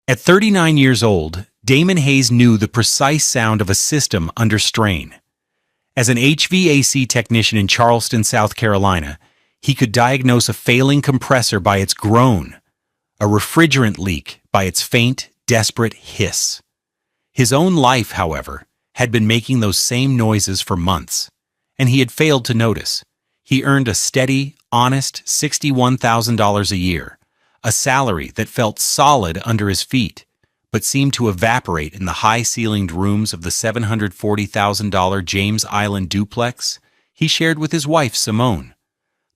At 39 years old, Damon Hayes knew the precise sound of a system under strain. As an HVAC technician in Charleston, South Carolina, he could diagnose a failing compressor by its groan, a refrigerant leak by its faint, desperate hiss. His own life, however, had been making those same noises for months, and he had failed to notice. He earned a steady, honest $61,000 a year, a salary that felt solid under his feet, but seemed to evaporate in the high-ceilinged rooms of the $740,000 James Island duplex he shared with his wife, Simone.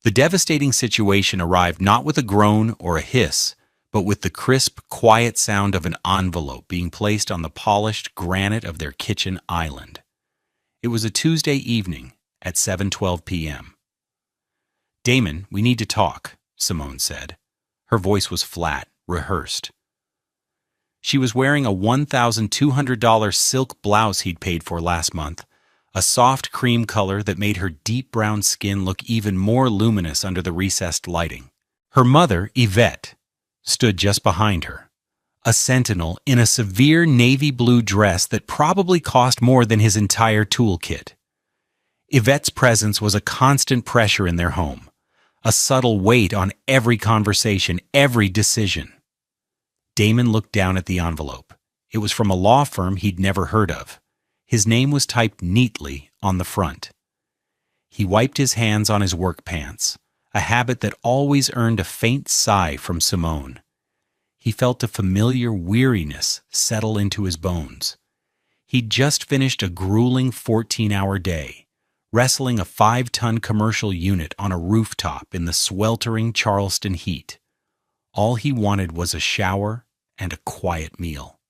The devastating situation arrived not with a groan or a hiss, but with the crisp, quiet sound of an envelope being placed on the polished granite of their kitchen island. It was a Tuesday evening at 7:12 p.m. "Damon, we need to talk," Simone said. Her voice was flat, rehearsed. She was wearing a $1,200 silk blouse he'd paid for last month, a soft cream color that made her deep brown skin look even more luminous under the recessed lighting. Her mother, Yvette, stood just behind her, a sentinel in a severe navy blue dress that probably cost more than his entire toolkit. Yvette's presence was a constant pressure in their home, a subtle weight on every conversation, every decision. Damon looked down at the envelope. It was from a law firm he'd never heard of. His name was typed neatly on the front. He wiped his hands on his work pants, a habit that always earned a faint sigh from Simone. He felt a familiar weariness settle into his bones. He'd just finished a grueling 14-hour day, wrestling a 5-ton commercial unit on a rooftop in the sweltering Charleston heat. All he wanted was a shower and a quiet meal.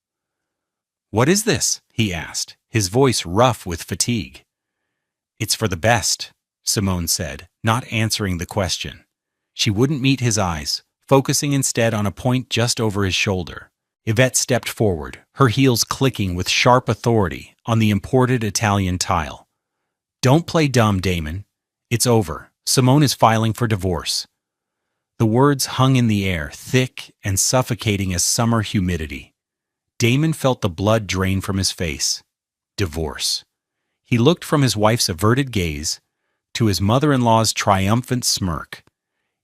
"What is this?" he asked, his voice rough with fatigue. "It's for the best," Simone said, not answering the question. She wouldn't meet his eyes, focusing instead on a point just over his shoulder. Yvette stepped forward, her heels clicking with sharp authority on the imported Italian tile. "Don't play dumb, Damon. It's over. Simone is filing for divorce." The words hung in the air, thick and suffocating as summer humidity. Damon felt the blood drain from his face. Divorce. He looked from his wife's averted gaze to his mother-in-law's triumphant smirk.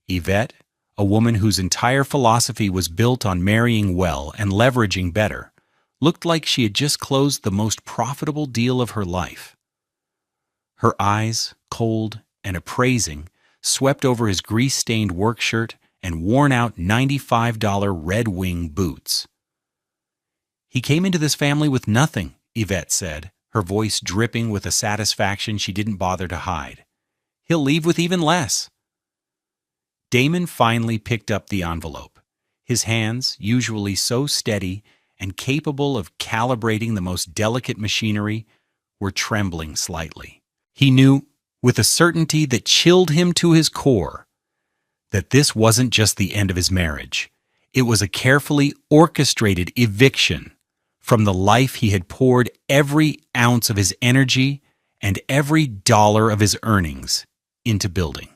Yvette, a woman whose entire philosophy was built on marrying well and leveraging better, looked like she had just closed the most profitable deal of her life. Her eyes, cold and appraising, swept over his grease-stained work shirt and worn-out $95 Red Wing boots. "He came into this family with nothing," Yvette said, her voice dripping with a satisfaction she didn't bother to hide. "He'll leave with even less." Damon finally picked up the envelope. His hands, usually so steady and capable of calibrating the most delicate machinery, were trembling slightly. He knew, with a certainty that chilled him to his core, that this wasn't just the end of his marriage. It was a carefully orchestrated eviction from the life he had poured every ounce of his energy and every dollar of his earnings into building.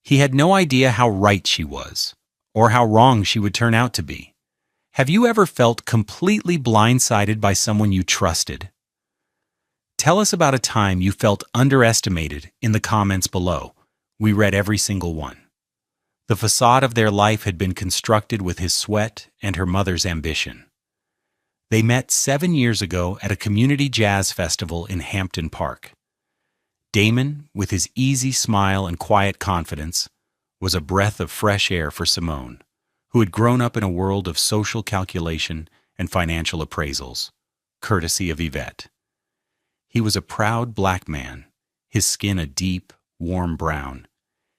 He had no idea how right she was, or how wrong she would turn out to be. Have you ever felt completely blindsided by someone you trusted? Tell us about a time you felt underestimated in the comments below. We read every single one. The facade of their life had been constructed with his sweat and her mother's ambition. They met 7 years ago at a community jazz festival in Hampton Park. Damon, with his easy smile and quiet confidence, was a breath of fresh air for Simone, who had grown up in a world of social calculation and financial appraisals, courtesy of Yvette. He was a proud black man, his skin a deep, warm brown,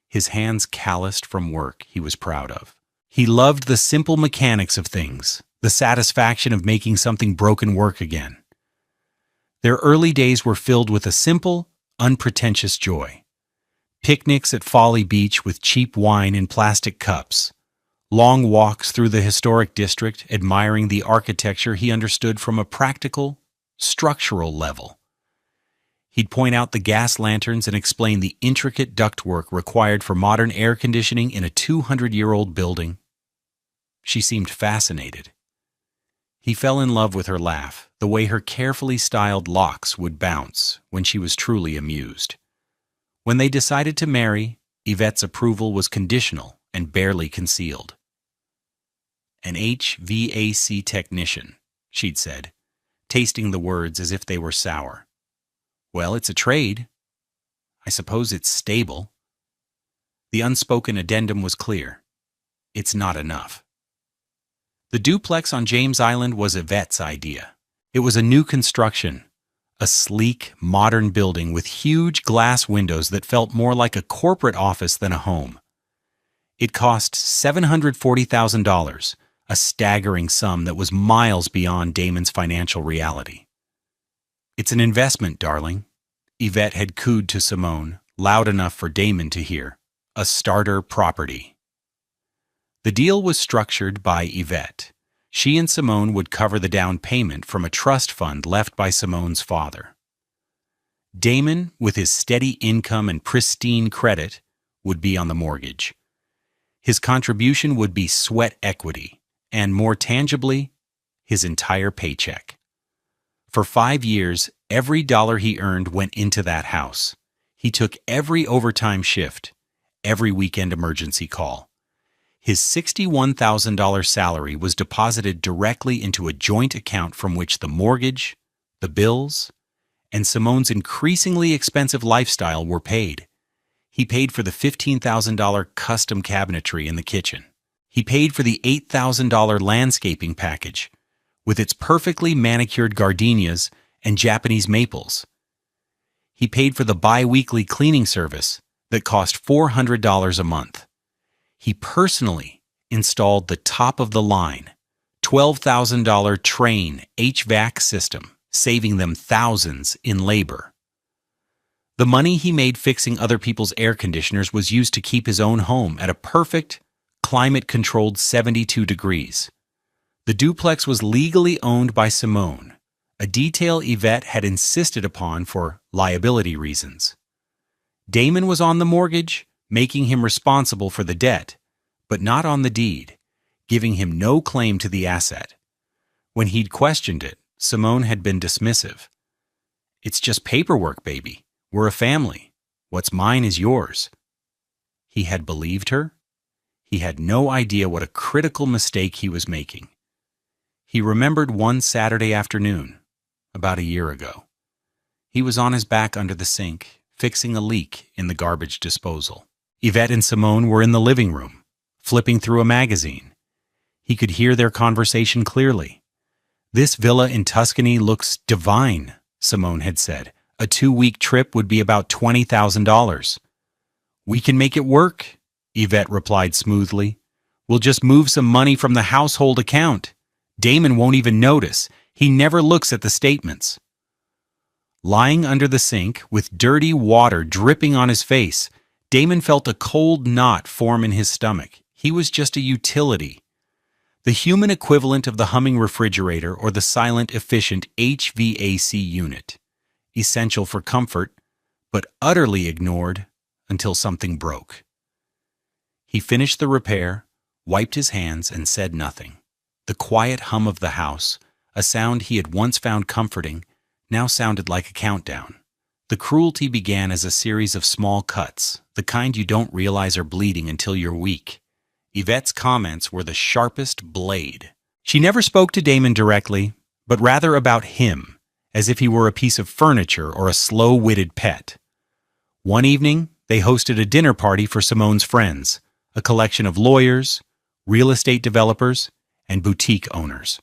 his hands calloused from work he was proud of. He loved the simple mechanics of things, the satisfaction of making something broken work again. Their early days were filled with a simple, unpretentious joy. Picnics at Folly Beach with cheap wine in plastic cups, long walks through the historic district admiring the architecture he understood from a practical, structural level. He'd point out the gas lanterns and explain the intricate ductwork required for modern air conditioning in a 200-year-old building. She seemed fascinated. He fell in love with her laugh, the way her carefully styled locks would bounce when she was truly amused. When they decided to marry, Yvette's approval was conditional and barely concealed. "An HVAC technician," she'd said, tasting the words as if they were sour. "Well, it's a trade. I suppose it's stable." The unspoken addendum was clear. It's not enough. The duplex on James Island was Yvette's idea. It was a new construction, a sleek, modern building with huge glass windows that felt more like a corporate office than a home. It cost $740,000, a staggering sum that was miles beyond Damon's financial reality. "It's an investment, darling," Yvette had cooed to Simone, loud enough for Damon to hear. "A starter property." The deal was structured by Yvette. She and Simone would cover the down payment from a trust fund left by Simone's father. Damon, with his steady income and pristine credit, would be on the mortgage. His contribution would be sweat equity, and more tangibly, his entire paycheck. For 5 years, every dollar he earned went into that house. He took every overtime shift, every weekend emergency call. His $61,000 salary was deposited directly into a joint account from which the mortgage, the bills, and Simone's increasingly expensive lifestyle were paid. He paid for the $15,000 custom cabinetry in the kitchen. He paid for the $8,000 landscaping package, with its perfectly manicured gardenias and Japanese maples. He paid for the bi-weekly cleaning service that cost $400 a month. He personally installed the top-of-the-line, $12,000 Train HVAC system, saving them thousands in labor. The money he made fixing other people's air conditioners was used to keep his own home at a perfect, climate-controlled 72 degrees. The duplex was legally owned by Simone, a detail Yvette had insisted upon for liability reasons. Damon was on the mortgage, making him responsible for the debt, but not on the deed, giving him no claim to the asset. When he'd questioned it, Simone had been dismissive. "It's just paperwork, baby. We're a family. What's mine is yours." He had believed her. He had no idea what a critical mistake he was making. He remembered one Saturday afternoon, about a year ago. He was on his back under the sink, fixing a leak in the garbage disposal. Yvette and Simone were in the living room, flipping through a magazine. He could hear their conversation clearly. "This villa in Tuscany looks divine," Simone had said. "A 2-week trip would be about $20,000. "We can make it work," Yvette replied smoothly. "We'll just move some money from the household account. Damon won't even notice. He never looks at the statements." Lying under the sink, with dirty water dripping on his face, Damon felt a cold knot form in his stomach. He was just a utility. The human equivalent of the humming refrigerator or the silent, efficient HVAC unit. Essential for comfort, but utterly ignored until something broke. He finished the repair, wiped his hands, and said nothing. The quiet hum of the house, a sound he had once found comforting, now sounded like a countdown. The cruelty began as a series of small cuts, the kind you don't realize are bleeding until you're weak. Yvette's comments were the sharpest blade. She never spoke to Damon directly, but rather about him, as if he were a piece of furniture or a slow-witted pet. One evening, they hosted a dinner party for Simone's friends, a collection of lawyers, real estate developers, and boutique owners.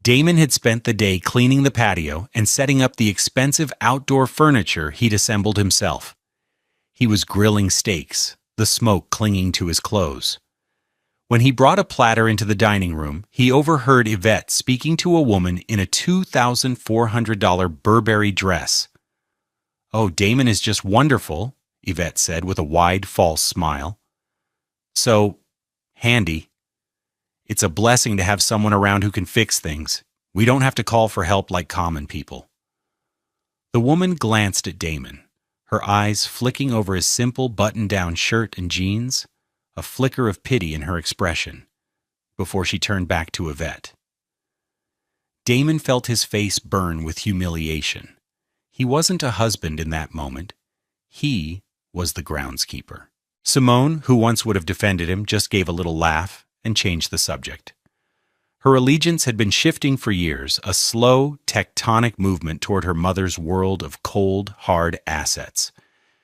Damon had spent the day cleaning the patio and setting up the expensive outdoor furniture he'd assembled himself. He was grilling steaks, the smoke clinging to his clothes. When he brought a platter into the dining room, he overheard Yvette speaking to a woman in a $2,400 Burberry dress. "Oh, Damon is just wonderful," Yvette said with a wide, false smile. "So handy. It's a blessing to have someone around who can fix things. We don't have to call for help like common people." The woman glanced at Damon, her eyes flicking over his simple button-down shirt and jeans, a flicker of pity in her expression, before she turned back to Yvette. Damon felt his face burn with humiliation. He wasn't a husband in that moment. He was the groundskeeper. Simone, who once would have defended him, just gave a little laugh and changed the subject. Her allegiance had been shifting for years, a slow, tectonic movement toward her mother's world of cold, hard assets.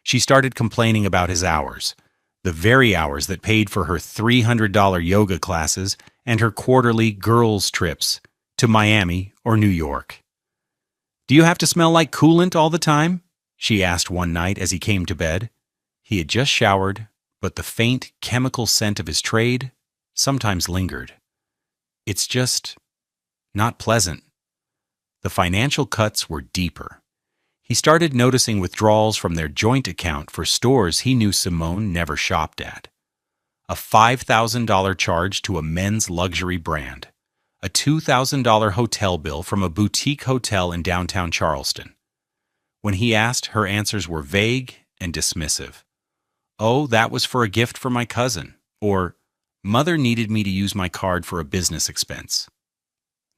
She started complaining about his hours, the very hours that paid for her $300 yoga classes and her quarterly girls' trips to Miami or New York. "Do you have to smell like coolant all the time?" she asked one night as he came to bed. He had just showered, but the faint chemical scent of his trade sometimes lingered. "It's just not pleasant." The financial cuts were deeper. He started noticing withdrawals from their joint account for stores he knew Simone never shopped at. A $5,000 charge to a men's luxury brand. A $2,000 hotel bill from a boutique hotel in downtown Charleston. When he asked, her answers were vague and dismissive. "Oh, that was for a gift for my cousin," or "Mother needed me to use my card for a business expense."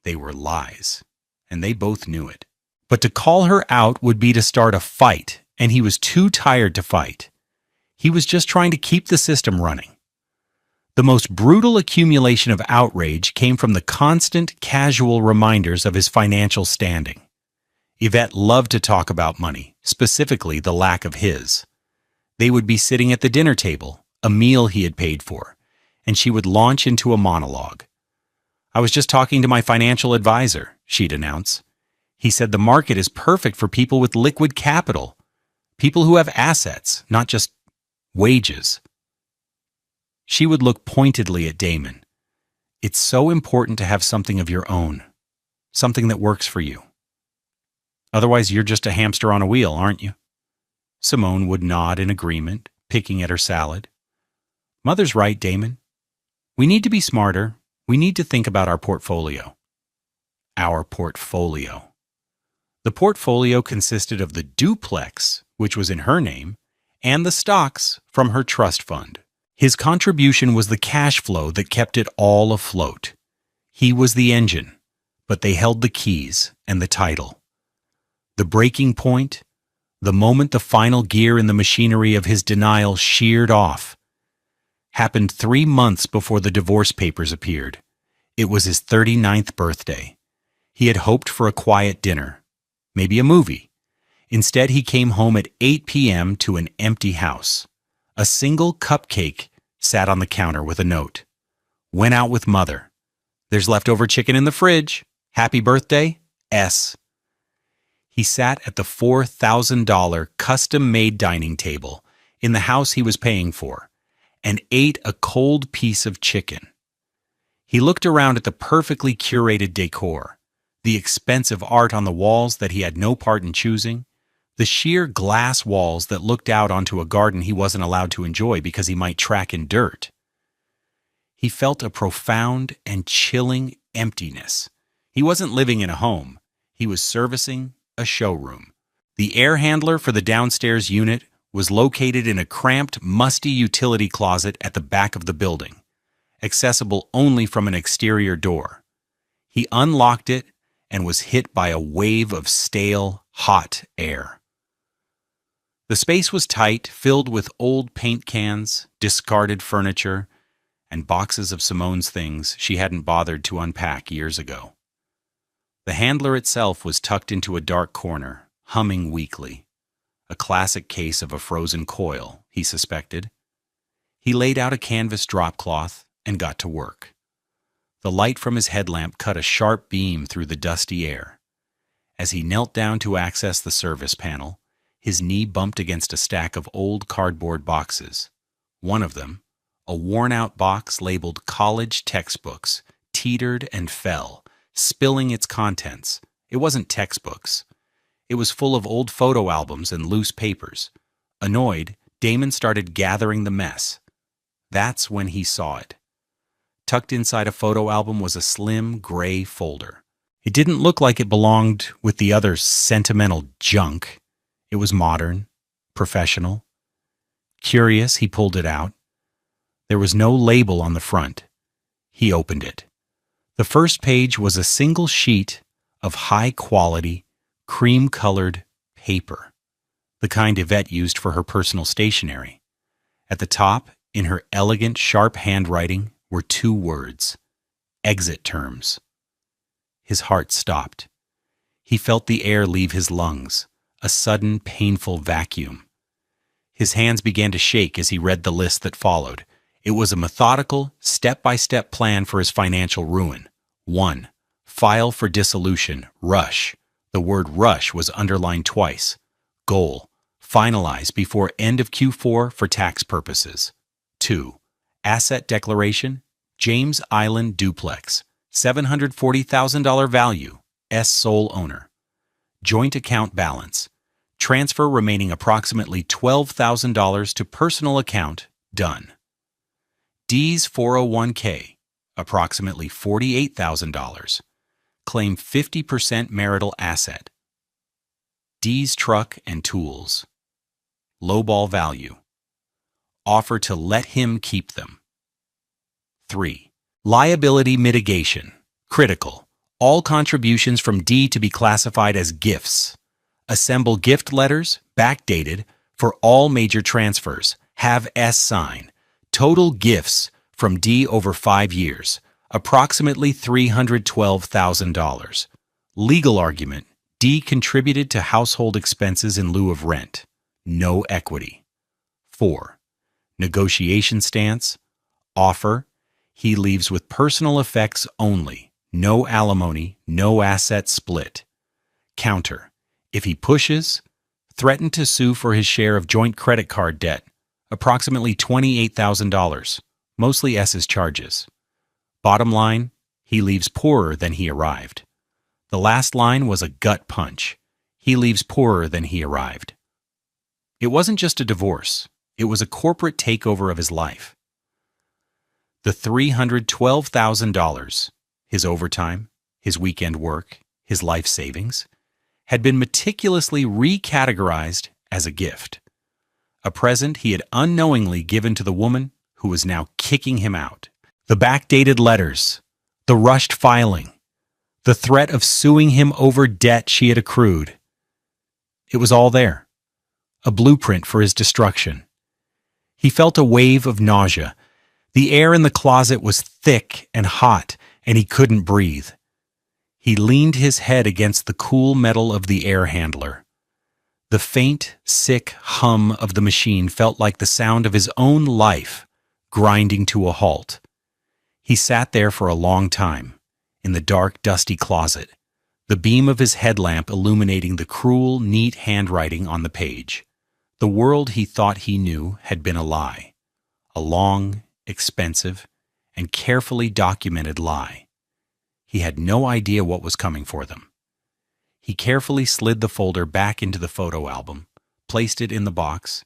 They were lies, and they both knew it. But to call her out would be to start a fight, and he was too tired to fight. He was just trying to keep the system running. The most brutal accumulation of outrage came from the constant, casual reminders of his financial standing. Yvette loved to talk about money, specifically the lack of his. They would be sitting at the dinner table, a meal he had paid for, and she would launch into a monologue. "I was just talking to my financial advisor," she'd announce. "He said the market is perfect for people with liquid capital, people who have assets, not just wages." She would look pointedly at Damon. "It's so important to have something of your own, something that works for you. Otherwise, you're just a hamster on a wheel, aren't you?" Simone would nod in agreement, picking at her salad. "Mother's right, Damon. We need to be smarter. We need to think about our portfolio." Our portfolio. The portfolio consisted of the duplex, which was in her name, and the stocks from her trust fund. His contribution was the cash flow that kept it all afloat. He was the engine, but they held the keys and the title. The breaking point, the moment the final gear in the machinery of his denial sheared off, happened 3 months before the divorce papers appeared. It was his 39th birthday. He had hoped for a quiet dinner, maybe a movie. Instead, he came home at 8 p.m. to an empty house. A single cupcake sat on the counter with a note. "Went out with Mother. There's leftover chicken in the fridge. Happy birthday, S." He sat at the $4,000 custom-made dining table in the house he was paying for and ate a cold piece of chicken. He looked around at the perfectly curated decor, the expensive art on the walls that he had no part in choosing, the sheer glass walls that looked out onto a garden he wasn't allowed to enjoy because he might track in dirt. He felt a profound and chilling emptiness. He wasn't living in a home. He was servicing a showroom. The air handler for the downstairs unit was located in a cramped, musty utility closet at the back of the building, accessible only from an exterior door. He unlocked it and was hit by a wave of stale, hot air. The space was tight, filled with old paint cans, discarded furniture, and boxes of Simone's things she hadn't bothered to unpack years ago. The handler itself was tucked into a dark corner, humming weakly. A classic case of a frozen coil, he suspected. He laid out a canvas drop cloth and got to work. The light from his headlamp cut a sharp beam through the dusty air. As he knelt down to access the service panel, his knee bumped against a stack of old cardboard boxes. One of them, a worn-out box labeled college textbooks, teetered and fell, spilling its contents. It wasn't textbooks. It was full of old photo albums and loose papers. Annoyed, Damon started gathering the mess. That's when he saw it. Tucked inside a photo album was a slim, gray folder. It didn't look like it belonged with the other sentimental junk. It was modern, professional. Curious, he pulled it out. There was no label on the front. He opened it. The first page was a single sheet of high-quality, cream-colored paper, the kind Yvette used for her personal stationery. At the top, in her elegant, sharp handwriting, were 2 words: exit terms. His heart stopped. He felt the air leave his lungs, a sudden, painful vacuum. His hands began to shake as he read the list that followed. It was a methodical, step-by-step plan for his financial ruin. 1. File for dissolution, rush. The word rush was underlined twice. Goal: finalize before end of Q4 for tax purposes. 2. Asset declaration, James Island duplex, $740,000 value, S sole owner. Joint account balance, transfer remaining approximately $12,000 to personal account, done. D's 401k, approximately $48,000. Claim 50% marital asset. D's truck and tools. Lowball value. Offer to let him keep them. 3. Liability mitigation. Critical. All contributions from D to be classified as gifts. Assemble gift letters, backdated, for all major transfers. Have S sign. Total gifts from D over 5 years, approximately $312,000. Legal argument: D contributed to household expenses in lieu of rent. No equity. 4. Negotiation stance. Offer: he leaves with personal effects only. No alimony, no asset split. Counter: if he pushes, threaten to sue for his share of joint credit card debt, approximately $28,000, mostly S's charges. Bottom line, he leaves poorer than he arrived. The last line was a gut punch. He leaves poorer than he arrived. It wasn't just a divorce. It was a corporate takeover of his life. The $312,000, his overtime, his weekend work, his life savings, had been meticulously recategorized as a gift. A present he had unknowingly given to the woman who was now kicking him out. The backdated letters, the rushed filing, the threat of suing him over debt she had accrued. It was all there, a blueprint for his destruction. He felt a wave of nausea. The air in the closet was thick and hot, and he couldn't breathe. He leaned his head against the cool metal of the air handler. The faint, sick hum of the machine felt like the sound of his own life grinding to a halt. He sat there for a long time, in the dark, dusty closet, the beam of his headlamp illuminating the cruel, neat handwriting on the page. The world he thought he knew had been a lie. A long, expensive, and carefully documented lie. He had no idea what was coming for them. He carefully slid the folder back into the photo album, placed it in the box,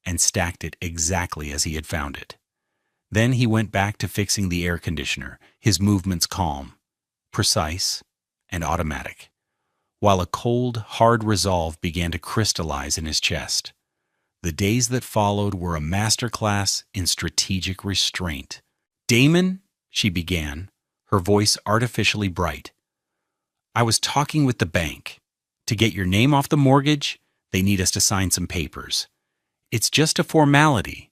and stacked it exactly as he had found it. Then he went back to fixing the air conditioner, his movements calm, precise, and automatic, while a cold, hard resolve began to crystallize in his chest. The days that followed were a masterclass in strategic restraint. "Damon," she began, her voice artificially bright, "I was talking with the bank. To get your name off the mortgage, they need us to sign some papers. It's just a formality,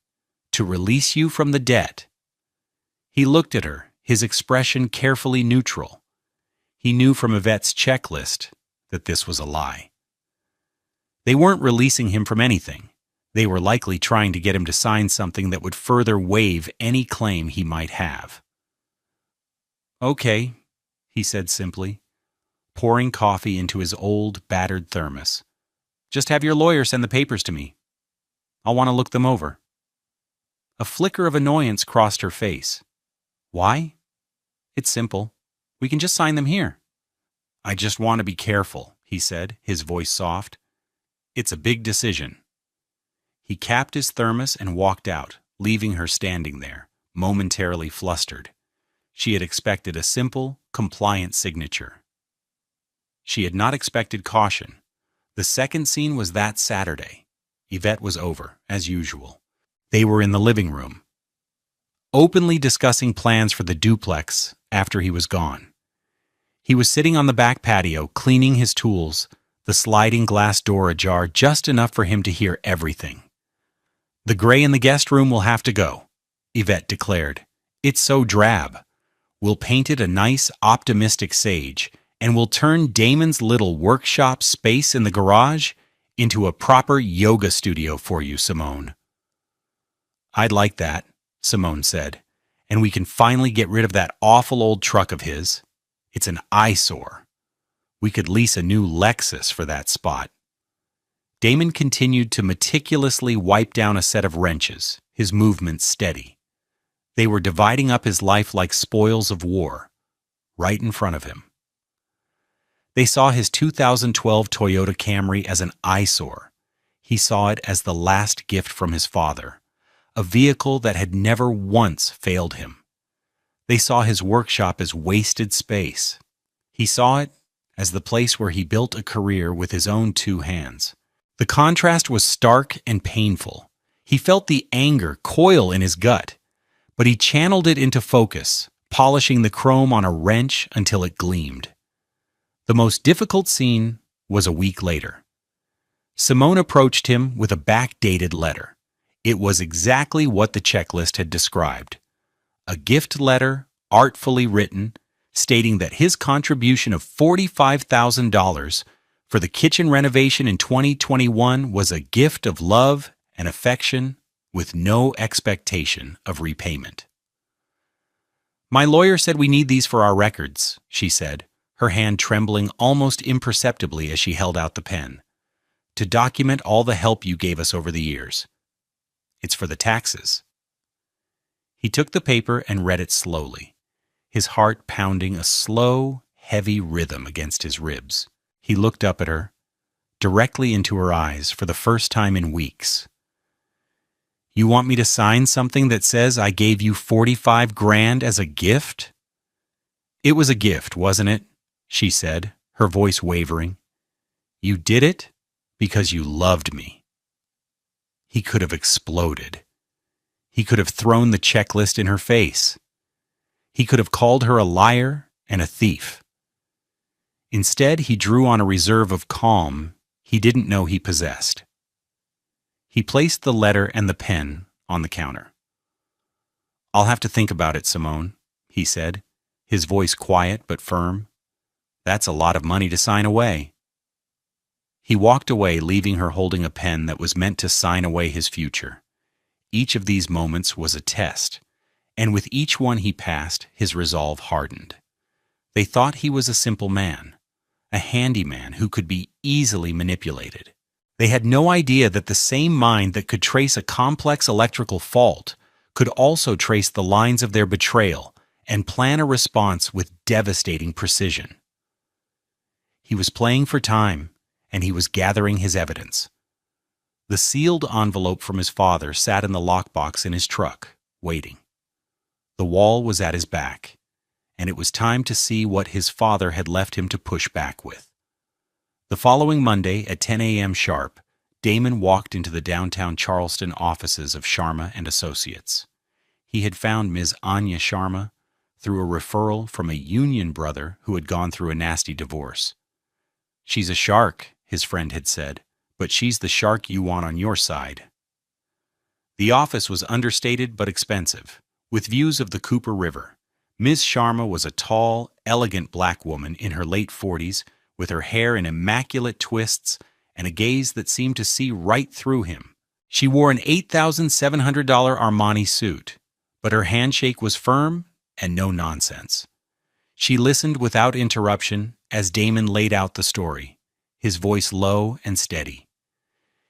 to release you from the debt." He looked at her, his expression carefully neutral. He knew from Yvette's checklist that this was a lie. They weren't releasing him from anything. They were likely trying to get him to sign something that would further waive any claim he might have. "Okay," he said simply, pouring coffee into his old, battered thermos. "Just have your lawyer send the papers to me. I'll want to look them over." A flicker of annoyance crossed her face. "Why?" "It's simple. We can just sign them here." "I just want to be careful," he said, his voice soft. "It's a big decision." He capped his thermos and walked out, leaving her standing there, momentarily flustered. She had expected a simple, compliant signature. She had not expected caution. The second scene was that Saturday. Yvette was over, as usual. They were in the living room, openly discussing plans for the duplex after he was gone. He was sitting on the back patio, cleaning his tools, the sliding glass door ajar just enough for him to hear everything. "The gray in the guest room will have to go," Yvette declared. "It's so drab. We'll paint it a nice, optimistic sage, and we'll turn Damon's little workshop space in the garage into a proper yoga studio for you, Simone." "I'd like that," Simone said, "and we can finally get rid of that awful old truck of his. It's an eyesore. We could lease a new Lexus for that spot." Damon continued to meticulously wipe down a set of wrenches, his movements steady. They were dividing up his life like spoils of war, right in front of him. They saw his 2012 Toyota Camry as an eyesore. He saw it as the last gift from his father, a vehicle that had never once failed him. They saw his workshop as wasted space. He saw it as the place where he built a career with his own two hands. The contrast was stark and painful. He felt the anger coil in his gut, but he channeled it into focus, polishing the chrome on a wrench until it gleamed. The most difficult scene was a week later. Simone approached him with a backdated letter. It was exactly what the checklist had described. A gift letter, artfully written, stating that his contribution of $45,000 for the kitchen renovation in 2021 was a gift of love and affection with no expectation of repayment. "My lawyer said we need these for our records," she said, her hand trembling almost imperceptibly as she held out the pen, "to document all the help you gave us over the years. It's for the taxes." He took the paper and read it slowly, his heart pounding a slow, heavy rhythm against his ribs. He looked up at her, directly into her eyes for the first time in weeks. "You want me to sign something that says I gave you 45 grand as a gift?" "It was a gift, wasn't it?" she said, her voice wavering. "You did it because you loved me." He could have exploded. He could have thrown the checklist in her face. He could have called her a liar and a thief. Instead, he drew on a reserve of calm he didn't know he possessed. He placed the letter and the pen on the counter. "I'll have to think about it, Simone," he said, his voice quiet but firm. "That's a lot of money to sign away." He walked away, leaving her holding a pen that was meant to sign away his future. Each of these moments was a test, and with each one he passed, his resolve hardened. They thought he was a simple man, a handyman who could be easily manipulated. They had no idea that the same mind that could trace a complex electrical fault could also trace the lines of their betrayal and plan a response with devastating precision. He was playing for time, and he was gathering his evidence. The sealed envelope from his father sat in the lockbox in his truck, waiting. The wall was at his back, and it was time to see what his father had left him to push back with. The following Monday at 10 a.m. sharp, Damon walked into the downtown Charleston offices of Sharma and Associates. He had found Ms. Anya Sharma through a referral from a union brother who had gone through a nasty divorce. "She's a shark," his friend had said, "but she's the shark you want on your side." The office was understated but expensive, with views of the Cooper River. Ms. Sharma was a tall, elegant black woman in her late 40s, with her hair in immaculate twists and a gaze that seemed to see right through him. She wore an $8,700 Armani suit, but her handshake was firm and no nonsense. She listened without interruption as Damon laid out the story, his voice low and steady.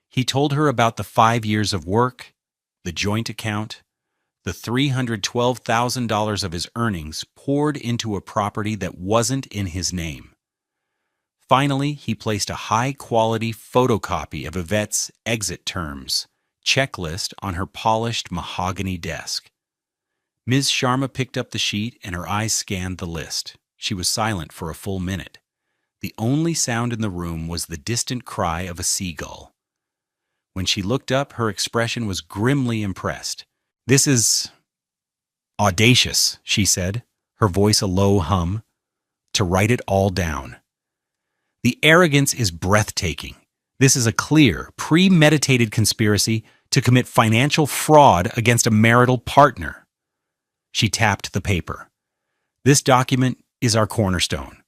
He told her about the 5 years of work, the joint account, the $312,000 of his earnings poured into a property that wasn't in his name. Finally, he placed a high-quality photocopy of Yvette's exit terms checklist on her polished mahogany desk. Ms. Sharma picked up the sheet and her eyes scanned the list. She was silent for a full minute. The only sound in the room was the distant cry of a seagull. When she looked up, her expression was grimly impressed. "This is audacious," she said, her voice a low hum. to write it all down. The arrogance is breathtaking. This is a clear, premeditated conspiracy to commit financial fraud against a marital partner. She tapped the paper. This document is our cornerstone,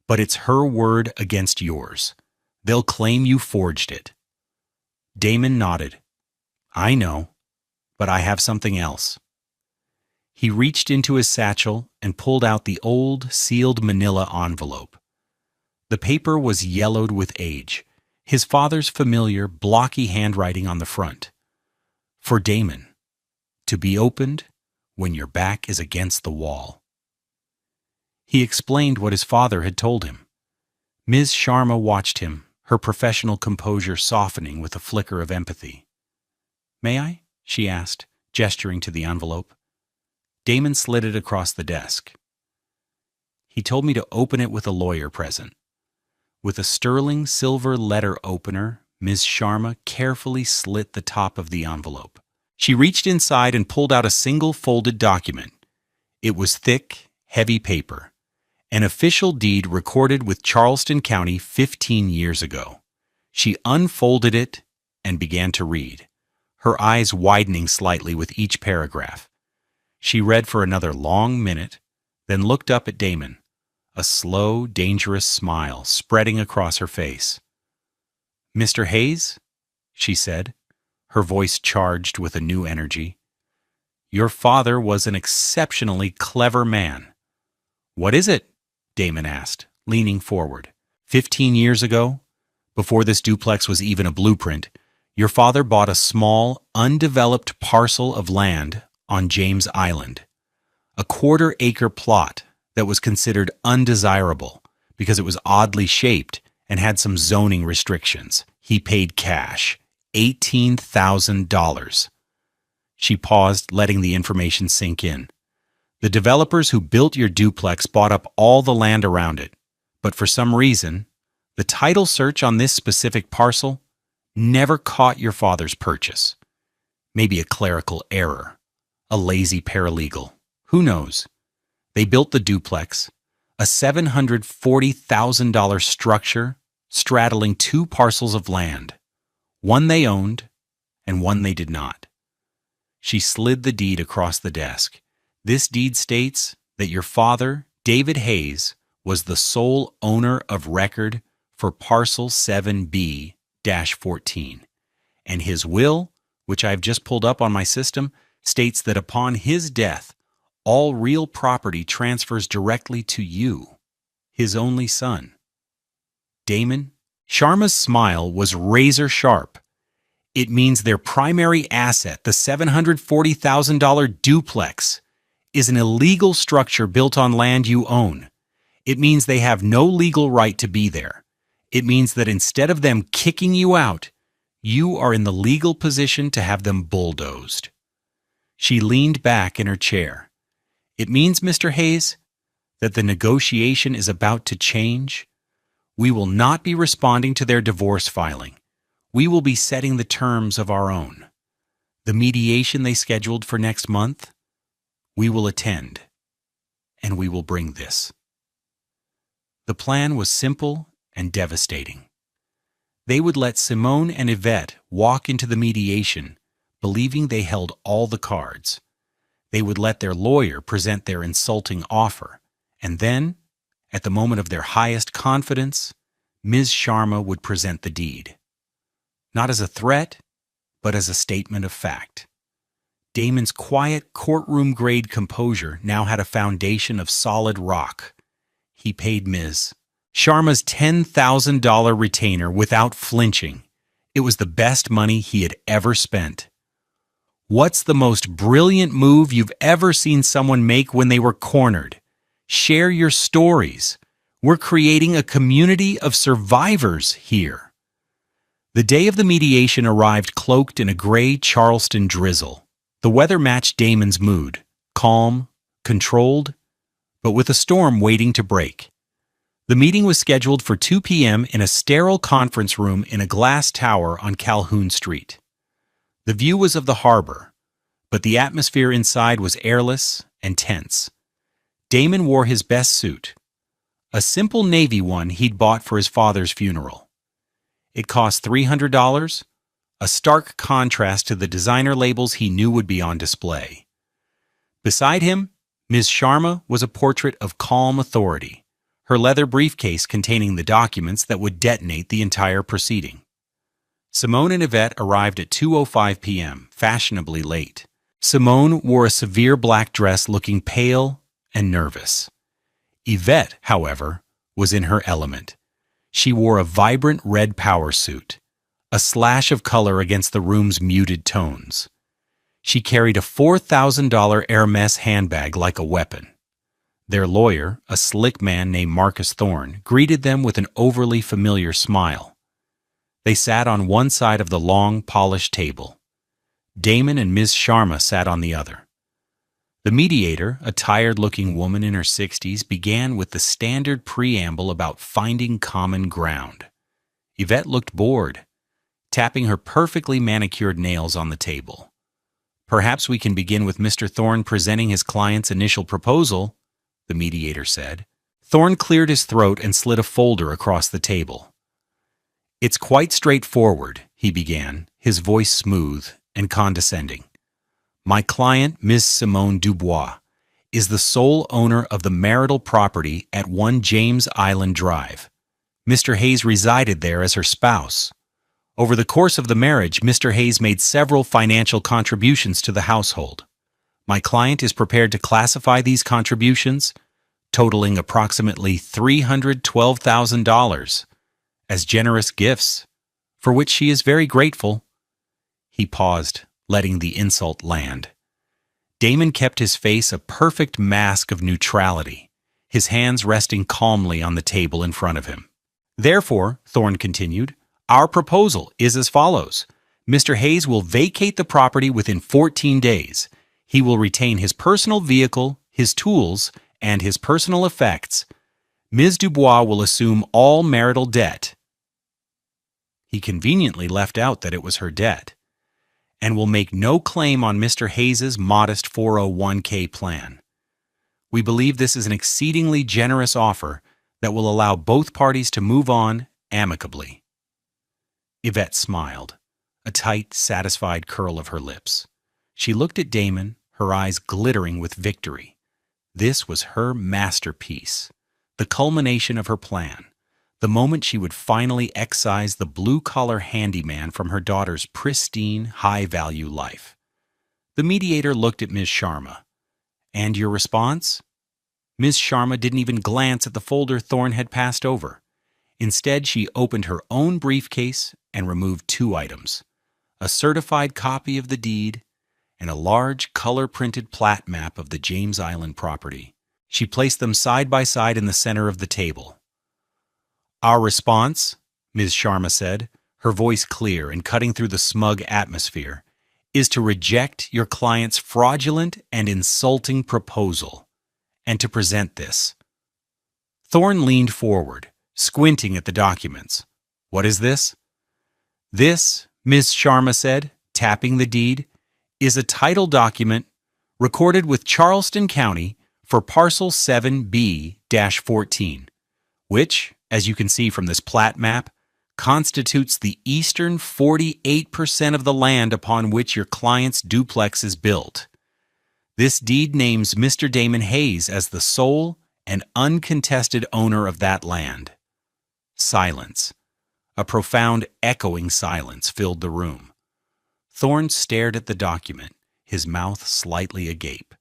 but it's her word against yours. They'll claim you forged it. Damon nodded. I know, but I have something else. He reached into his satchel and pulled out the old, sealed manila envelope. The paper was yellowed with age, his father's familiar, blocky handwriting on the front. For Damon, to be opened when your back is against the wall. He explained what his father had told him. Ms. Sharma watched him, her professional composure softening with a flicker of empathy. May I? She asked, gesturing to the envelope. Damon slid it across the desk. He told me to open it with a lawyer present. With a sterling silver letter opener, Ms. Sharma carefully slit the top of the envelope. She reached inside and pulled out a single folded document. It was thick, heavy paper. An official deed recorded with Charleston County 15 years ago. She unfolded it and began to read, her eyes widening slightly with each paragraph. She read for another long minute, then looked up at Damon, a slow, dangerous smile spreading across her face. Mr. Hayes, she said, her voice charged with a new energy. Your father was an exceptionally clever man. What is it? Damon asked, leaning forward. 15 years ago, before this duplex was even a blueprint, your father bought a small, undeveloped parcel of land on James Island, a quarter-acre plot that was considered undesirable because it was oddly shaped and had some zoning restrictions. He paid cash, $18,000. She paused, letting the information sink in. The developers who built your duplex bought up all the land around it, but for some reason, the title search on this specific parcel never caught your father's purchase. Maybe a clerical error, a lazy paralegal, who knows? They built the duplex, a $740,000 structure straddling two parcels of land, one they owned and one they did not. She slid the deed across the desk. This deed states that your father, David Hayes, was the sole owner of record for parcel 7B-14, and his will, which I've just pulled up on my system, states that upon his death, all real property transfers directly to you, his only son. Damon, Sharma's smile was razor sharp. It means their primary asset, the $740,000 duplex, is an illegal structure built on land you own. It means they have no legal right to be there. It means that instead of them kicking you out, you are in the legal position to have them bulldozed. She leaned back in her chair. It means, Mr. Hayes, that the negotiation is about to change. We will not be responding to their divorce filing. We will be setting the terms of our own. The mediation they scheduled for next month, we will attend, and we will bring this. The plan was simple and devastating. They would let Simone and Yvette walk into the mediation, believing they held all the cards. They would let their lawyer present their insulting offer, and then, at the moment of their highest confidence, Ms. Sharma would present the deed. Not as a threat, but as a statement of fact. Damon's quiet, courtroom-grade composure now had a foundation of solid rock. He paid Ms. Sharma's $10,000 retainer without flinching. It was the best money he had ever spent. What's the most brilliant move you've ever seen someone make when they were cornered? Share your stories. We're creating a community of survivors here. The day of the mediation arrived cloaked in a gray Charleston drizzle. The weather matched Damon's mood, calm, controlled, but with a storm waiting to break. The meeting was scheduled for 2 p.m. in a sterile conference room in a glass tower on Calhoun Street. The view was of the harbor, but the atmosphere inside was airless and tense. Damon wore his best suit, a simple navy one he'd bought for his father's funeral. It cost $300, a stark contrast to the designer labels he knew would be on display. Beside him, Ms. Sharma was a portrait of calm authority, her leather briefcase containing the documents that would detonate the entire proceeding. Simone and Yvette arrived at 2:05 p.m., fashionably late. Simone wore a severe black dress looking pale and nervous. Yvette, however, was in her element. She wore a vibrant red power suit, a slash of color against the room's muted tones. She carried a $4,000 Hermes handbag like a weapon. Their lawyer, a slick man named Marcus Thorne, greeted them with an overly familiar smile. They sat on one side of the long, polished table. Damon and Ms. Sharma sat on the other. The mediator, a tired-looking woman in her 60s, began with the standard preamble about finding common ground. Yvette looked bored, tapping her perfectly manicured nails on the table. "Perhaps we can begin with Mr. Thorne presenting his client's initial proposal," the mediator said. Thorne cleared his throat and slid a folder across the table. "It's quite straightforward," he began, his voice smooth and condescending. "My client, Miss Simone Dubois, is the sole owner of the marital property at 1 James Island Drive. Mr. Hayes resided there as her spouse. Over the course of the marriage, Mr. Hayes made several financial contributions to the household. My client is prepared to classify these contributions, totaling approximately $312,000, as generous gifts, for which she is very grateful." He paused, letting the insult land. Damon kept his face a perfect mask of neutrality, his hands resting calmly on the table in front of him. "Therefore," Thorne continued, "our proposal is as follows. Mr. Hayes will vacate the property within 14 days. He will retain his personal vehicle, his tools, and his personal effects. Ms. Dubois will assume all marital debt." He conveniently left out that it was her debt. "And will make no claim on Mr. Hayes's modest 401k plan. We believe this is an exceedingly generous offer that will allow both parties to move on amicably." Yvette smiled, a tight, satisfied curl of her lips. She looked at Damon, her eyes glittering with victory. This was her masterpiece, the culmination of her plan, the moment she would finally excise the blue-collar handyman from her daughter's pristine, high-value life. The mediator looked at Ms. Sharma. "And your response?" Ms. Sharma didn't even glance at the folder Thorne had passed over. Instead, she opened her own briefcase and removed 2 items, a certified copy of the deed and a large, color-printed plat map of the James Island property. She placed them side by side in the center of the table. "Our response," Ms. Sharma said, her voice clear and cutting through the smug atmosphere, "is to reject your client's fraudulent and insulting proposal, and to present this." Thorne leaned forward, squinting at the documents. "What is this?" "This," Ms. Sharma said, tapping the deed, "is a title document recorded with Charleston County for Parcel 7B-14, which, as you can see from this plat map, constitutes the eastern 48% of the land upon which your client's duplex is built. This deed names Mr. Damon Hayes as the sole and uncontested owner of that land." Silence. A profound, echoing silence filled the room. Thorne stared at the document, his mouth slightly agape.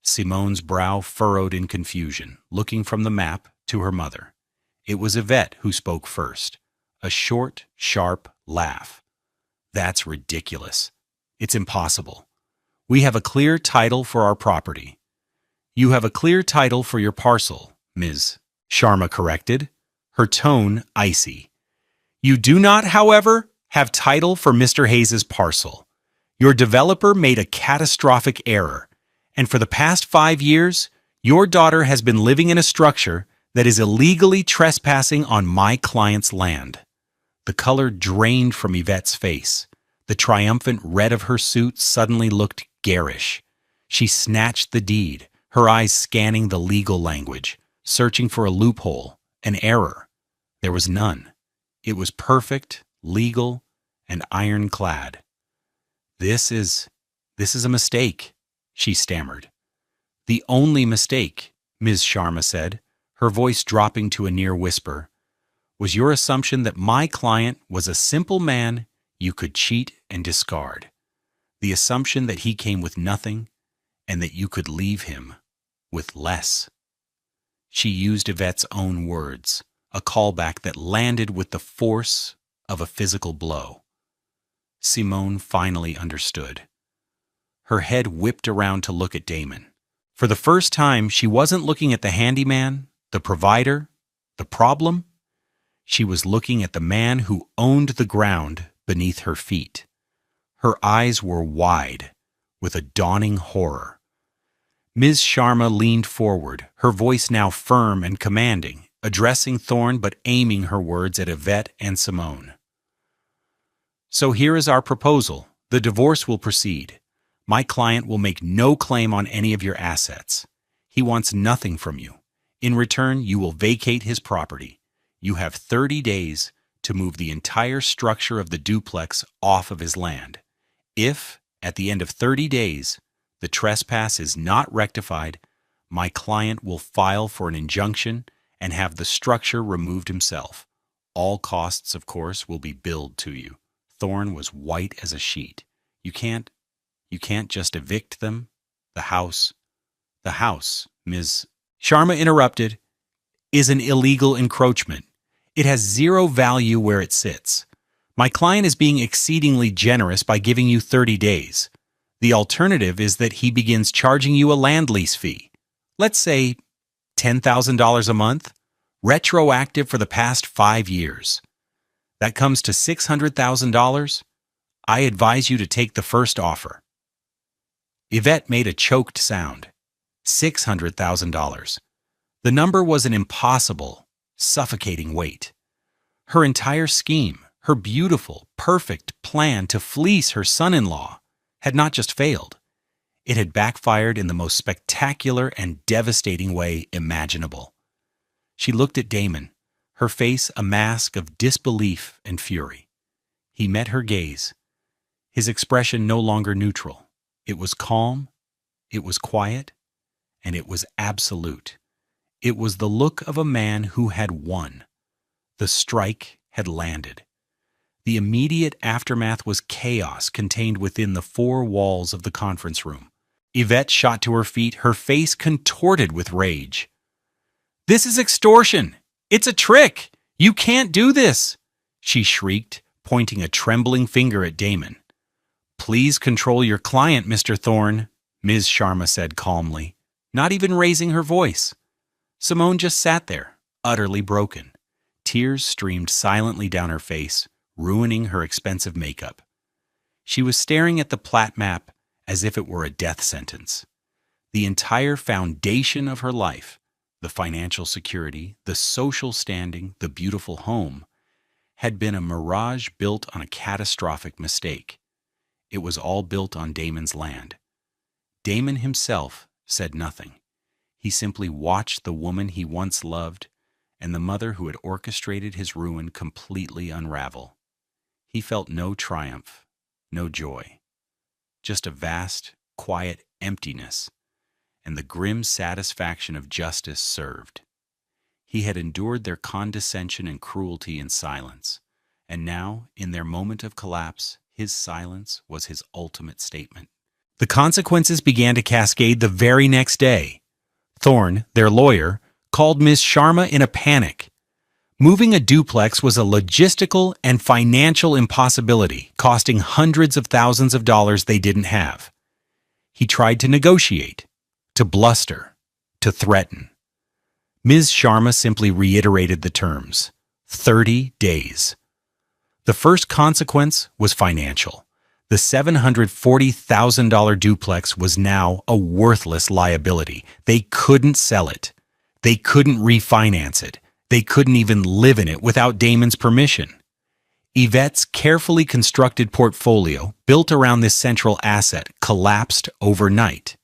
Simone's brow furrowed in confusion, looking from the map to her mother. It was Yvette who spoke first, a short, sharp laugh. "That's ridiculous. It's impossible. We have a clear title for our property." "You have a clear title for your parcel," Ms. Sharma corrected, her tone icy. "You do not, however, have title for Mr. Hayes's parcel. Your developer made a catastrophic error, and for the past 5 years, your daughter has been living in a structure that is illegally trespassing on my client's land." The color drained from Yvette's face. The triumphant red of her suit suddenly looked garish. She snatched the deed, her eyes scanning the legal language, searching for a loophole, an error. There was none. It was perfect, legal, and ironclad. This is a mistake, she stammered. The only mistake, Ms. Sharma said, her voice dropping to a near whisper, was your assumption that my client was a simple man you could cheat and discard. The assumption that he came with nothing and that you could leave him with less. She used Yvette's own words, a callback that landed with the force of a physical blow. Simone finally understood. Her head whipped around to look at Damon. For the first time, she wasn't looking at the handyman, the provider, the problem. She was looking at the man who owned the ground beneath her feet. Her eyes were wide with a dawning horror. Ms. Sharma leaned forward, her voice now firm and commanding, addressing Thorne but aiming her words at Yvette and Simone. So here is our proposal. The divorce will proceed. My client will make no claim on any of your assets. He wants nothing from you. In return, you will vacate his property. You have 30 days to move the entire structure of the duplex off of his land. If, at the end of 30 days, the trespass is not rectified, my client will file for an injunction and have the structure removed himself. All costs, of course, will be billed to you. Thorne was white as a sheet. You can't just evict them. The house, Ms. Sharma interrupted, is an illegal encroachment. It has zero value where it sits. My client is being exceedingly generous by giving you 30 days. The alternative is that he begins charging you a land lease fee. Let's say $10,000 a month, retroactive for the past 5 years. That comes to $600,000. I advise you to take the first offer. Yvette made a choked sound. $600,000. The number was an impossible, suffocating weight. Her entire scheme, her beautiful, perfect plan to fleece her son-in-law, had not just failed. It had backfired in the most spectacular and devastating way imaginable. She looked at Damon, her face a mask of disbelief and fury. He met her gaze, his expression no longer neutral. It was calm, it was quiet, and it was absolute. It was the look of a man who had won. The strike had landed. The immediate aftermath was chaos contained within the 4 walls of the conference room. Yvette shot to her feet, her face contorted with rage. "This is extortion! It's a trick! You can't do this!" she shrieked, pointing a trembling finger at Damon. "Please control your client, Mr. Thorne," Ms. Sharma said calmly, not even raising her voice. Simone just sat there, utterly broken. Tears streamed silently down her face, ruining her expensive makeup. She was staring at the plat map as if it were a death sentence. The entire foundation of her life, the financial security, the social standing, the beautiful home, had been a mirage built on a catastrophic mistake. It was all built on Damon's land. Damon himself said nothing. He simply watched the woman he once loved and the mother who had orchestrated his ruin completely unravel. He felt no triumph, no joy, just a vast, quiet emptiness and the grim satisfaction of justice served. He had endured their condescension and cruelty in silence, and now, in their moment of collapse, his silence was his ultimate statement. The consequences began to cascade the very next day. Thorne, their lawyer, called Ms. Sharma in a panic. Moving a duplex was a logistical and financial impossibility, costing hundreds of thousands of dollars they didn't have. He tried to negotiate, to bluster, to threaten. Ms. Sharma simply reiterated the terms: 30 days. The first consequence was financial. The $740,000 duplex was now a worthless liability. They couldn't sell it. They couldn't refinance it. They couldn't even live in it without Damon's permission. Yvette's carefully constructed portfolio, built around this central asset, collapsed overnight.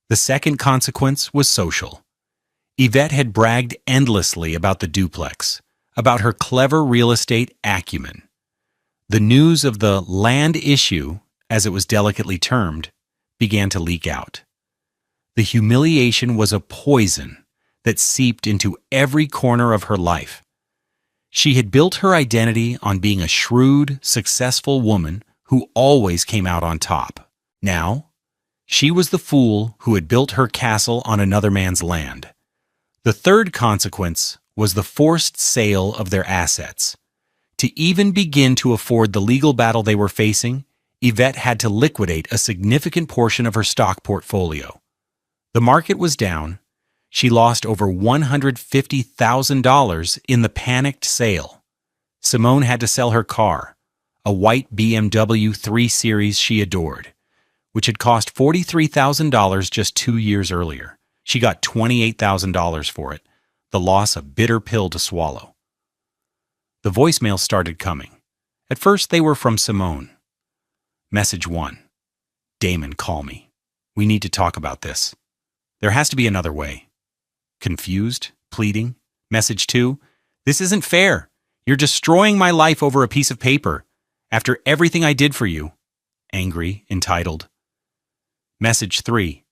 The second consequence was social. Yvette had bragged endlessly about the duplex, about her clever real estate acumen. The news of the land issue, as it was delicately termed, began to leak out. The humiliation was a poison that seeped into every corner of her life. She had built her identity on being a shrewd, successful woman who always came out on top. Now, she was the fool who had built her castle on another man's land. The third consequence was the forced sale of their assets. To even begin to afford the legal battle they were facing, Yvette had to liquidate a significant portion of her stock portfolio. The market was down. She lost over $150,000 in the panicked sale. Simone had to sell her car, a white BMW 3 Series she adored, which had cost $43,000 just 2 years earlier. She got $28,000 for it, the loss a bitter pill to swallow. The voicemails started coming. At first, they were from Simone. Message 1. Damon, call me. We need to talk about this. There has to be another way. Confused, pleading. Message 2. This isn't fair. You're destroying my life over a piece of paper. After everything I did for you. Angry, entitled. Message 3.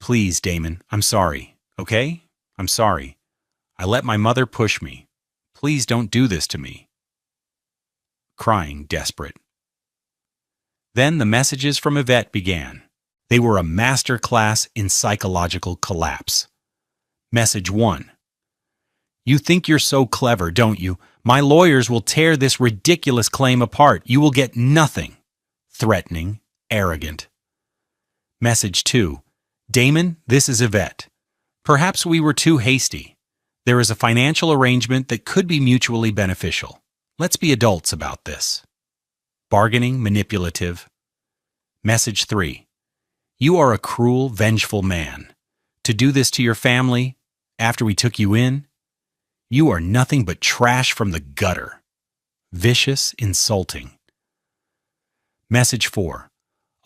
Please, Damon, I'm sorry, okay? I'm sorry. I let my mother push me. Please don't do this to me. Crying, desperate. Then the messages from Yvette began. They were a master class in psychological collapse. Message 1. You think you're so clever, don't you? My lawyers will tear this ridiculous claim apart. You will get nothing. Threatening, arrogant. Message 2. Damon, this is Yvette. Perhaps we were too hasty. There is a financial arrangement that could be mutually beneficial. Let's be adults about this. Bargaining, manipulative. Message 3. You are a cruel, vengeful man. To do this to your family, after we took you in, you are nothing but trash from the gutter. Vicious, insulting. Message 4.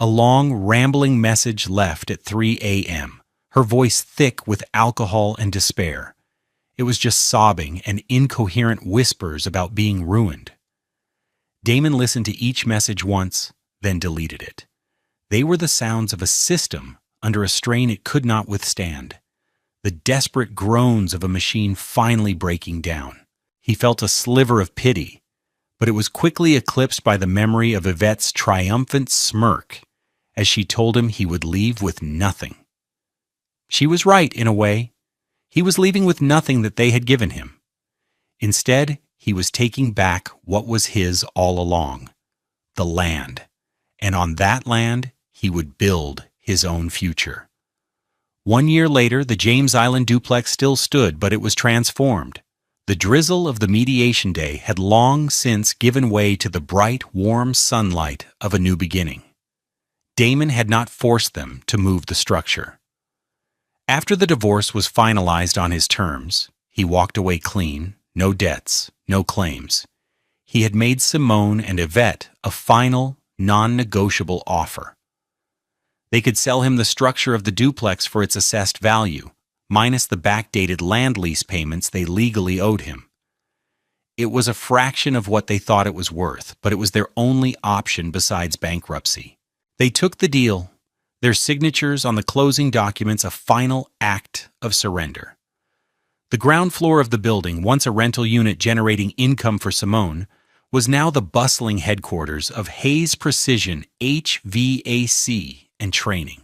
A long, rambling message left at 3 a.m., her voice thick with alcohol and despair. It was just sobbing and incoherent whispers about being ruined. Damon listened to each message once, then deleted it. They were the sounds of a system under a strain it could not withstand. The desperate groans of a machine finally breaking down. He felt a sliver of pity, but it was quickly eclipsed by the memory of Yvette's triumphant smirk as she told him he would leave with nothing. She was right, in a way. He was leaving with nothing that they had given him. Instead, he was taking back what was his all along, the land, and on that land he would build his own future. 1 year later, the James Island duplex still stood, but it was transformed. The drizzle of the mediation day had long since given way to the bright, warm sunlight of a new beginning. Damon had not forced them to move the structure. After the divorce was finalized on his terms, he walked away clean, no debts, no claims. He had made Simone and Yvette a final, non-negotiable offer. They could sell him the structure of the duplex for its assessed value, minus the backdated land lease payments they legally owed him. It was a fraction of what they thought it was worth, but it was their only option besides bankruptcy. They took the deal, their signatures on the closing documents a final act of surrender. The ground floor of the building, once a rental unit generating income for Simone, was now the bustling headquarters of Hayes Precision HVAC and Training.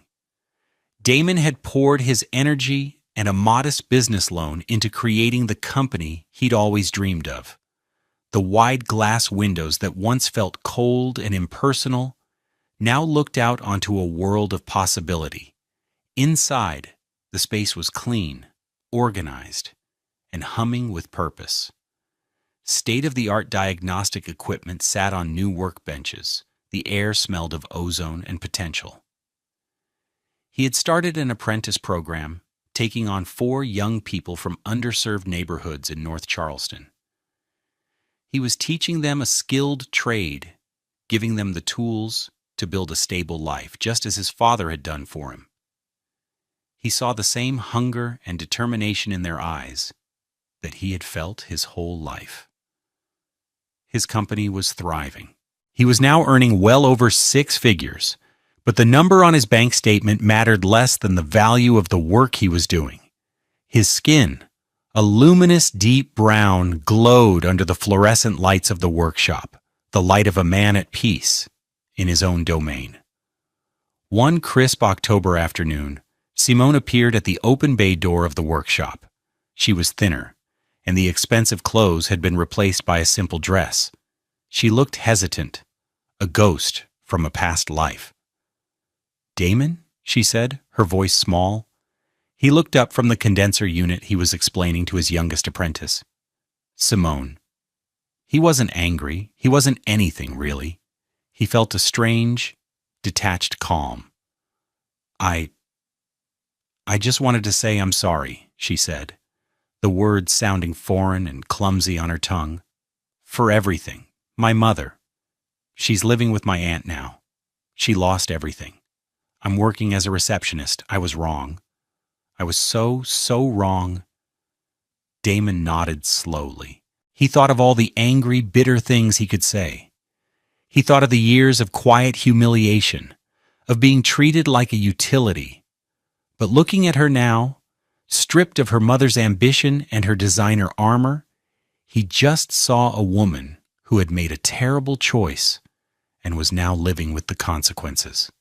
Damon had poured his energy and a modest business loan into creating the company he'd always dreamed of. The wide glass windows that once felt cold and impersonal now looked out onto a world of possibility. Inside, the space was clean, organized, and humming with purpose. State-of-the-art diagnostic equipment sat on new workbenches. The air smelled of ozone and potential. He had started an apprentice program, taking on 4 young people from underserved neighborhoods in North Charleston. He was teaching them a skilled trade, giving them the tools to build a stable life, just as his father had done for him. He saw the same hunger and determination in their eyes that he had felt his whole life. His company was thriving. He was now earning well over 6 figures, but the number on his bank statement mattered less than the value of the work he was doing. His skin, a luminous deep brown, glowed under the fluorescent lights of the workshop, the light of a man at peace in his own domain. One crisp October afternoon, Simone appeared at the open bay door of the workshop. She was thinner, and the expensive clothes had been replaced by a simple dress. She looked hesitant, a ghost from a past life. "Damon?" she said, her voice small. He looked up from the condenser unit he was explaining to his youngest apprentice. "Simone." He wasn't angry. He wasn't anything, really. He felt a strange, detached calm. I just wanted to say I'm sorry," she said, the words sounding foreign and clumsy on her tongue. "For everything. My mother. She's living with my aunt now. She lost everything. I'm working as a receptionist. I was wrong. I was so wrong." Damon nodded slowly. He thought of all the angry, bitter things he could say. He thought of the years of quiet humiliation, of being treated like a utility. But looking at her now, stripped of her mother's ambition and her designer armor, he just saw a woman who had made a terrible choice and was now living with the consequences.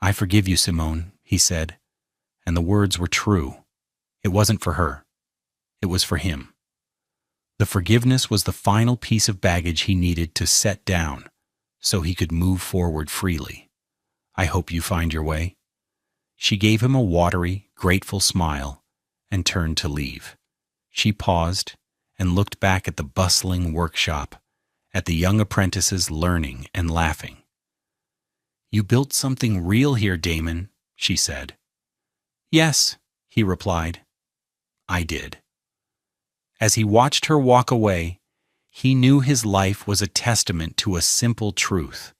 "I forgive you, Simone," he said, and the words were true. It wasn't for her. It was for him. The forgiveness was the final piece of baggage he needed to set down so he could move forward freely. "I hope you find your way." She gave him a watery, grateful smile and turned to leave. She paused and looked back at the bustling workshop, at the young apprentices learning and laughing. "You built something real here, Damon," she said. "Yes," he replied. "I did." As he watched her walk away, he knew his life was a testament to a simple truth.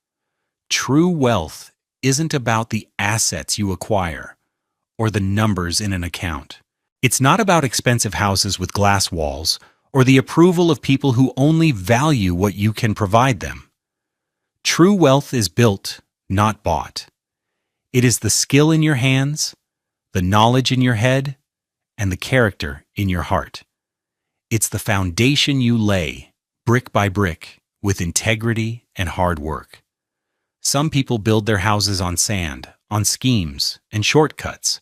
True wealth isn't about the assets you acquire or the numbers in an account. It's not about expensive houses with glass walls or the approval of people who only value what you can provide them. True wealth is built, not bought. It is the skill in your hands, the knowledge in your head, and the character in your heart. It's the foundation you lay, brick by brick, with integrity and hard work. Some people build their houses on sand, on schemes, and shortcuts,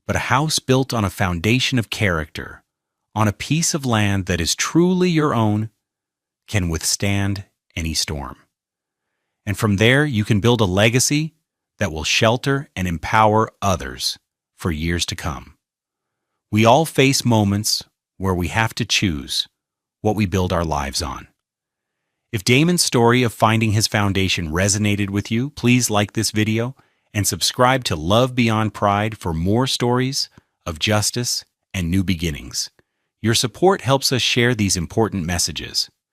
but a house built on a foundation of character, on a piece of land that is truly your own, can withstand any storm. And from there, you can build a legacy that will shelter and empower others for years to come. We all face moments where we have to choose what we build our lives on. If Damon's story of finding his foundation resonated with you, please like this video and subscribe to Love Beyond Pride for more stories of justice and new beginnings. Your support helps us share these important messages.